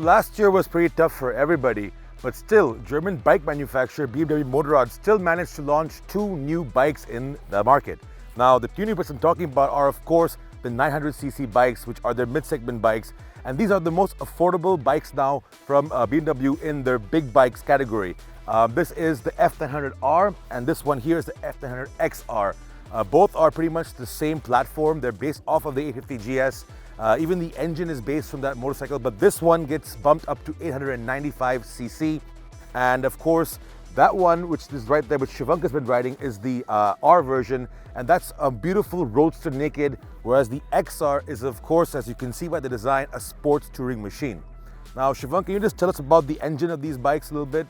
last year was pretty tough for everybody, but still, German bike manufacturer BMW Motorrad still managed to launch 2 new bikes in the market. Now, the 2 new bikes I'm talking about are, of course, the 900cc bikes, which are their mid-segment bikes, and these are the most affordable bikes now from BMW in their big bikes category. This is the F900 R, and this one here is the F900 XR. Both are pretty much the same platform. They're based off of the 850 GS. Even the engine is based from that motorcycle, but this one gets bumped up to 895cc. And of course, that one, which is right there, which Shivank has been riding, is the R version, and that's a beautiful Roadster naked, whereas the XR is, of course, as you can see by the design, a sports touring machine. Now, Shivank, can you just tell us about the engine of these bikes a little bit?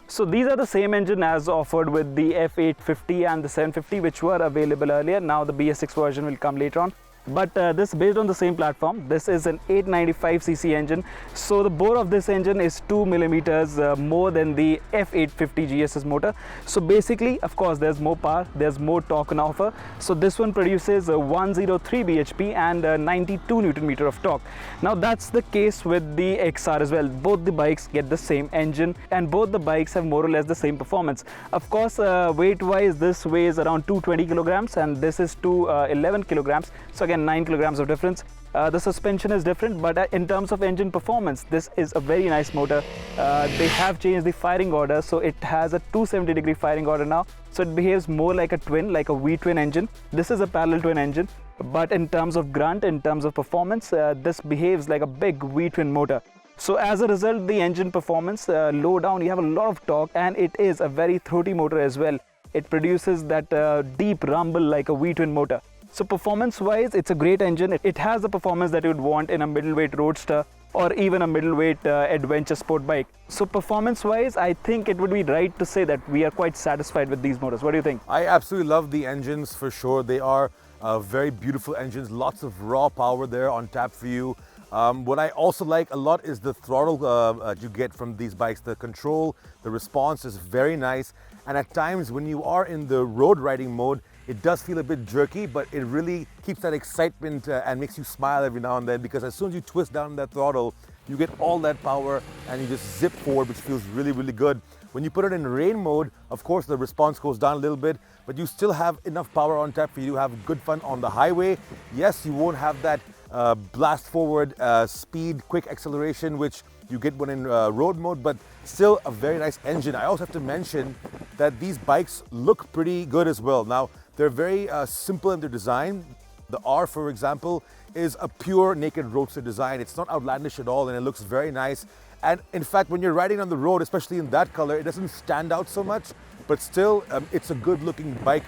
So these are the same engine as offered with the F850 and the 750, which were available earlier. Now the BS6 version will come later on. But this is based on the same platform. This is an 895cc engine. So the bore of this engine is 2 millimeters more than the F850 GS's motor. So basically, of course, there's more power, there's more torque on offer. So this one produces 103 bhp and 92 Newton meter of torque. Now that's the case with the XR as well. Both the bikes get the same engine and both the bikes have more or less the same performance. Of course, weight wise, this weighs around 220 kilograms and this is 211 kilograms. So again, 9 kilograms of difference. The suspension is different, but in terms of engine performance, this is a very nice motor. They have changed the firing order, so it has a 270-degree firing order now. So it behaves more like a twin, like a V-twin engine. This is a parallel twin engine, but in terms of grunt, in terms of performance, this behaves like a big V-twin motor. So as a result, the engine performance, low down, you have a lot of torque, and it is a very throaty motor as well. It produces that deep rumble like a V-twin motor. So performance-wise, it's a great engine. It has the performance that you would want in a middleweight roadster or even a middleweight adventure sport bike. So performance-wise, I think it would be right to say that we are quite satisfied with these motors. What do you think? I absolutely love the engines for sure. They are very beautiful engines, lots of raw power there on tap for you. What I also like a lot is the throttle you get from these bikes. The control, the response is very nice. And at times when you are in the road riding mode, it does feel a bit jerky, but it really keeps that excitement and makes you smile every now and then, because as soon as you twist down that throttle, you get all that power and you just zip forward, which feels really, really good. When you put it in rain mode, of course, the response goes down a little bit, but you still have enough power on tap for you to have good fun on the highway. Yes, you won't have that blast forward speed, quick acceleration, which you get when in road mode, but still a very nice engine. I also have to mention that these bikes look pretty good as well. Now, they're very simple in their design. The R, for example, is a pure naked roadster design. It's not outlandish at all, and it looks very nice. And in fact, when you're riding on the road, especially in that color, it doesn't stand out so much, but still, it's a good looking bike.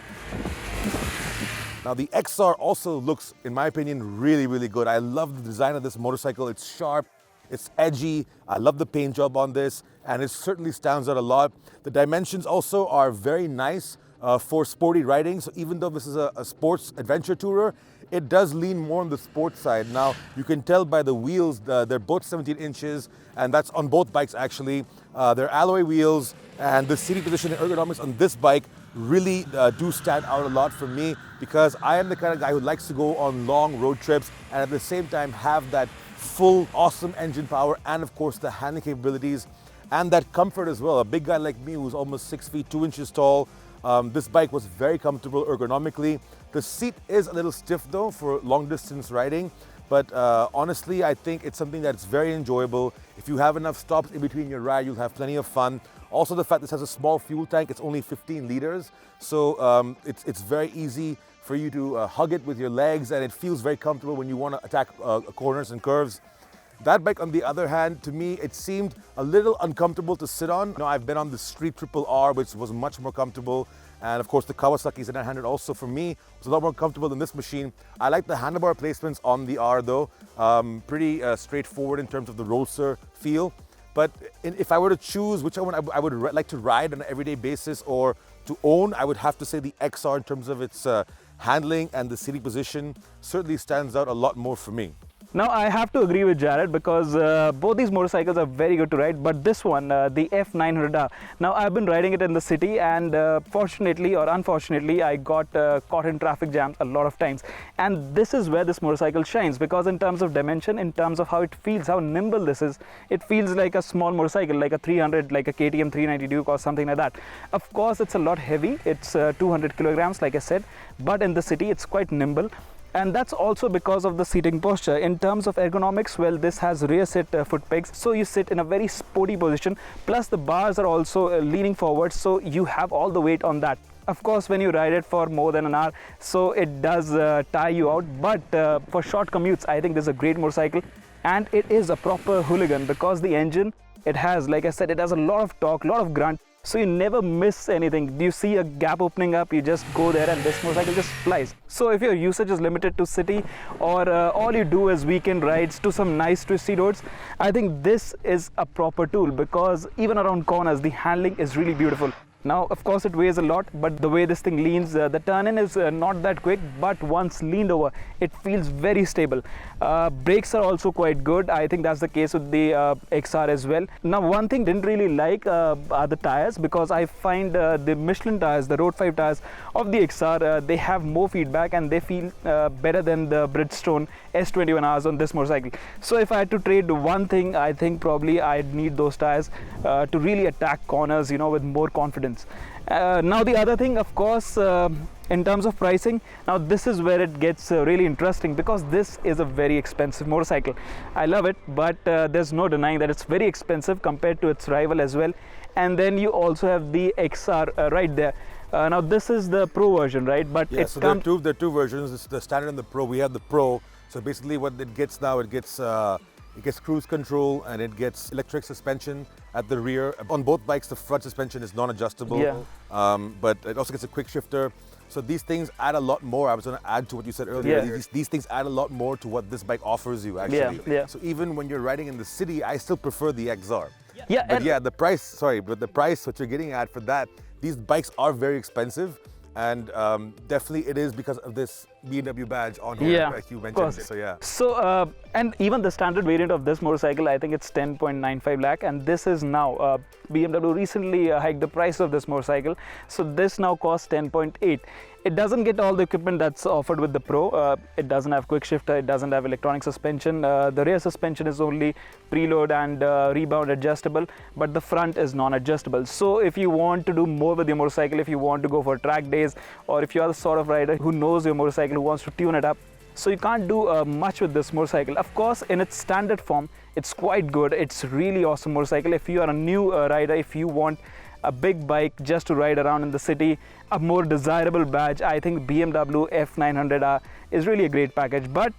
Now, the XR also looks, in my opinion, really, really good. I love the design of this motorcycle. It's sharp, it's edgy. I love the paint job on this, and it certainly stands out a lot. The dimensions also are very nice for sporty riding. So even though this is a sports adventure tourer, it does lean more on the sports side. Now, you can tell by the wheels, they're both 17 inches, and that's on both bikes actually. They're alloy wheels, and the seating position and ergonomics on this bike really do stand out a lot for me, because I am the kind of guy who likes to go on long road trips and at the same time have that full awesome engine power and of course the handling capabilities and that comfort as well. A big guy like me who's almost 6 feet 2 inches tall, this bike was very comfortable ergonomically. The seat is a little stiff though for long distance riding, but honestly I think it's something that's very enjoyable. If you have enough stops in between your ride, you'll have plenty of fun. Also, the fact this has a small fuel tank, it's only 15 liters, so it's very easy for you to hug it with your legs, and it feels very comfortable when you want to attack corners and curves. That bike, on the other hand, to me, it seemed a little uncomfortable to sit on. You know, I've been on the Street Triple R, which was much more comfortable. And of course, the Kawasaki Z900 also, for me, was a lot more comfortable than this machine. I like the handlebar placements on the R though. Pretty straightforward in terms of the Roadster feel. But if I were to choose which one I would like to ride on an everyday basis or to own, I would have to say the XR in terms of its handling and the seating position certainly stands out a lot more for me. Now I have to agree with Jared because both these motorcycles are very good to ride, but this one, the F900 R, now I've been riding it in the city, and fortunately or unfortunately I got caught in traffic jams a lot of times, and this is where this motorcycle shines, because in terms of dimension, in terms of how it feels, how nimble this is, it feels like a small motorcycle, like a 300, like a KTM 390 Duke or something like that. Of course it's a lot heavy, it's 200 kilograms like I said, but in the city it's quite nimble. And that's also because of the seating posture. In terms of ergonomics, well, this has rear sit foot pegs, so you sit in a very sporty position, plus the bars are also leaning forward, so you have all the weight on that. Of course, when you ride it for more than an hour, so it does tire you out, but for short commutes, I think this is a great motorcycle, and it is a proper hooligan because the engine, it has, like I said, it has a lot of torque, a lot of grunt, so you never miss anything. You see a gap opening up, you just go there and this motorcycle just flies. So if your usage is limited to city, or all you do is weekend rides to some nice twisty roads, I think this is a proper tool, because even around corners the handling is really beautiful. Now of course it weighs a lot, but the way this thing leans, the turn-in is not that quick, but once leaned over, it feels very stable. Brakes are also quite good. I think that's the case with the XR as well. Now one thing didn't really like are the tires, because I find the Michelin tires, the Road 5 tires of the XR, they have more feedback and they feel better than the Bridgestone S21Rs on this motorcycle. So if I had to trade one thing, I think probably I'd need those tires to really attack corners, you know, with more confidence. Now the other thing, of course, in terms of pricing, now this is where it gets really interesting, because this is a very expensive motorcycle. I love it, but there's no denying that it's very expensive compared to its rival as well. And then you also have the XR right there. Now this is the Pro version, right? But yeah, so there are two versions. It's the standard and the Pro. We have the Pro. So basically what it gets now, it gets cruise control, and it gets electric suspension at the rear. On both bikes, the front suspension is non-adjustable, yeah. But it also gets a quick shifter. So these things add a lot more. I was going to add to what you said earlier. Yeah. These things add a lot more to what this bike offers you, actually. Yeah, yeah. So even when you're riding in the city, I still prefer the XR. Yeah, But yeah, the price, what you're getting at for that, these bikes are very expensive. And definitely it is because of this BMW badge on here, yeah, like you mentioned. So yeah. So and even the standard variant of this motorcycle, I think it's 10.95 lakh, and this is now BMW recently hiked the price of this motorcycle, so this now costs 10.8. It doesn't get all the equipment that's offered with the Pro. It doesn't have quick shifter, it doesn't have electronic suspension. The rear suspension is only preload and rebound adjustable, but the front is non-adjustable. So if you want to do more with your motorcycle, if you want to go for track days, or if you are the sort of rider who knows your motorcycle, who wants to tune it up, so you can't do much with this motorcycle. Of course, in its standard form, it's quite good. It's really awesome motorcycle. If you are a new rider, if you want a big bike just to ride around in the city, a more desirable badge, I think BMW F900 R is really a great package. But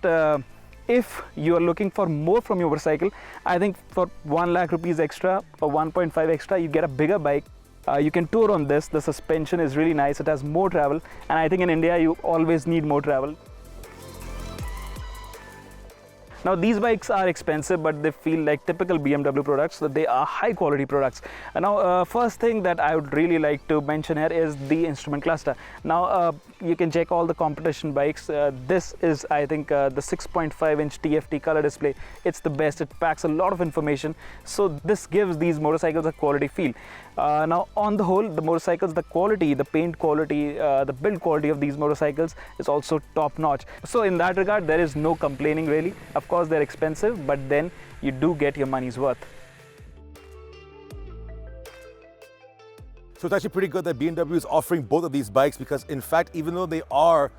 if you are looking for more from your motorcycle, I think for 1 lakh rupees extra or 1.5 extra, you get a bigger bike. You can tour on this. The suspension is really nice. It has more travel, and I think in India you always need more travel. Now these bikes are expensive, but they feel like typical BMW products, so they are high quality products. Now first thing that I would really like to mention here is the instrument cluster. Now you can check all the competition bikes. This is, I think, the 6.5-inch TFT color display. It's the best. It packs a lot of information, so this gives these motorcycles a quality feel. Now on the whole, the motorcycles, the quality, the paint quality, the build quality of these motorcycles is also top notch. So in that regard, there is no complaining really. Of course they're expensive, but then you do get your money's worth. So it's actually pretty good that BMW is offering both of these bikes, because in fact, even though they are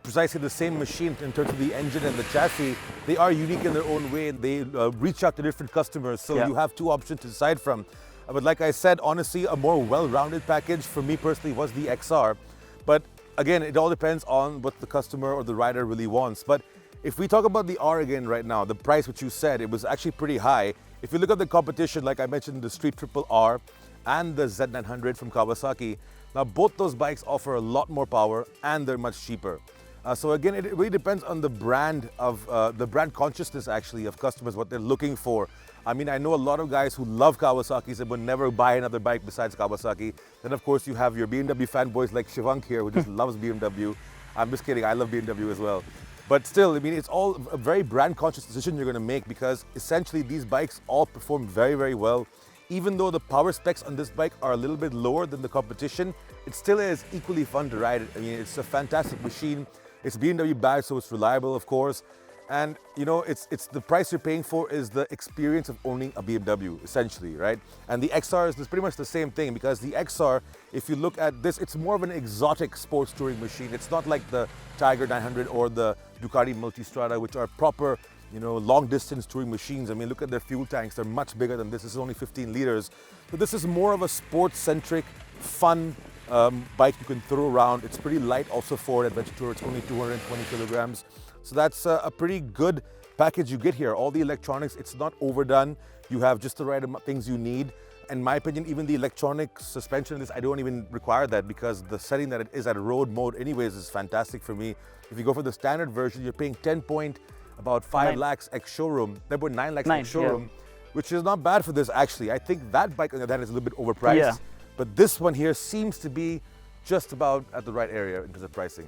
precisely the same machine in terms of the engine and the chassis, they are unique in their own way. They reach out to different customers, so yeah. You have two options to decide from. But like I said, honestly, a more well-rounded package for me personally was the XR. But again, it all depends on what the customer or the rider really wants. But if we talk about the R again right now, the price which you said, it was actually pretty high. If you look at the competition, like I mentioned, the Street Triple R and the Z900 from Kawasaki, now both those bikes offer a lot more power and they're much cheaper. So again, it really depends on the brand consciousness actually of customers, what they're looking for. I mean, I know a lot of guys who love Kawasaki's and would never buy another bike besides Kawasaki. Then of course you have your BMW fanboys like Shivank here, who just loves BMW. I'm just kidding, I love BMW as well. But still, I mean, it's all a very brand conscious decision you're going to make, because essentially these bikes all perform very, very well. Even though the power specs on this bike are a little bit lower than the competition, it still is equally fun to ride. I mean, it's a fantastic machine. It's BMW badge, so it's reliable, of course. And you know, it's the price you're paying for is the experience of owning a BMW, essentially, right? And the XR is pretty much the same thing, because the XR, if you look at this, it's more of an exotic sports touring machine. It's not like the Tiger 900 or the Ducati Multistrada, which are proper, you know, long distance touring machines. I mean, look at their fuel tanks. They're much bigger than this. This is only 15 liters. So this is more of a sports centric, fun bike you can throw around. It's pretty light also for an adventure tour. It's only 220 kilograms. So that's a pretty good package you get here. All the electronics, it's not overdone. You have just the right things you need. In my opinion, even the electronic suspension in this, I don't even require that, because the setting that it is at road mode anyways is fantastic for me. If you go for the standard version, you're paying 5 lakhs ex showroom, 10.9 lakhs ex showroom, which is not bad for this actually. I think that bike on the other hand is a little bit overpriced, but this one here seems to be just about at the right area in terms of pricing.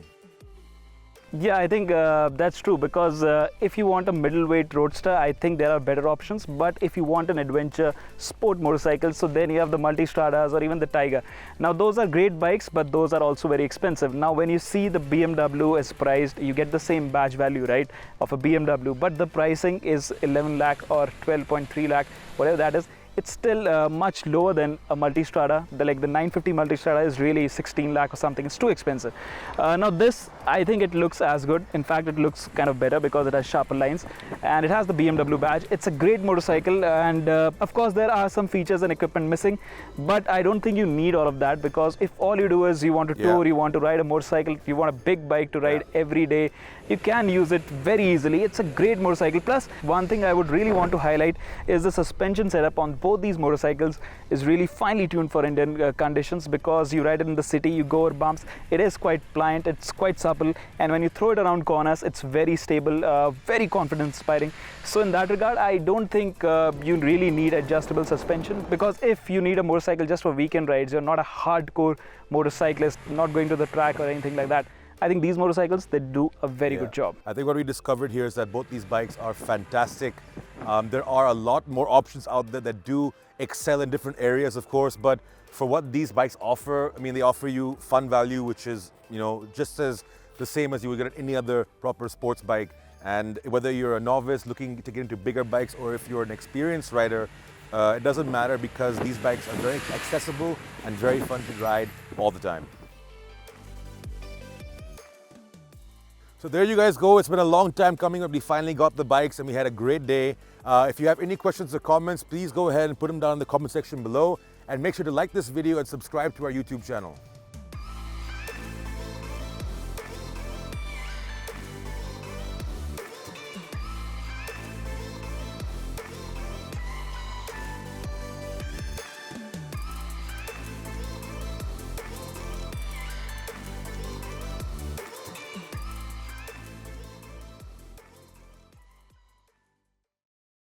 Yeah, I think that's true, because if you want a middleweight roadster, I think there are better options. But if you want an adventure sport motorcycle, so then you have the Multistradas or even the Tiger. Now those are great bikes, but those are also very expensive. Now when you see the BMW is priced, you get the same badge value, right, of a BMW, but the pricing is 11 lakh or 12.3 lakh, whatever that is. It's still much lower than a Multistrada. Like the 950 Multistrada is really 16 lakh or something. It's too expensive. Now this, I think it looks as good. In fact, it looks kind of better because it has sharper lines and it has the BMW badge. It's a great motorcycle, and of course there are some features and equipment missing, but I don't think you need all of that, because if all you do is you want to tour, you want to ride a motorcycle, you want a big bike to ride every day, you can use it very easily. It's a great motorcycle. Plus, one thing I would really want to highlight is the suspension setup on both these motorcycles is really finely tuned for Indian conditions, because you ride it in the city, you go over bumps, it is quite pliant, it's quite supple, and when you throw it around corners, it's very stable, very confidence inspiring. So in that regard, I don't think you really need adjustable suspension, because if you need a motorcycle just for weekend rides, you're not a hardcore motorcyclist, not going to the track or anything like that, I think these motorcycles, they do a very good job. I think what we discovered here is that both these bikes are fantastic. There are a lot more options out there that do excel in different areas, of course, but for what these bikes offer, I mean, they offer you fun value, which is, you know, just as the same as you would get at any other proper sports bike. And whether you're a novice looking to get into bigger bikes, or if you're an experienced rider, it doesn't matter, because these bikes are very accessible and very fun to ride all the time. So there you guys go. It's been a long time coming, but we finally got the bikes and we had a great day. If you have any questions or comments, please go ahead and put them down in the comment section below, and make sure to like this video and subscribe to our YouTube channel.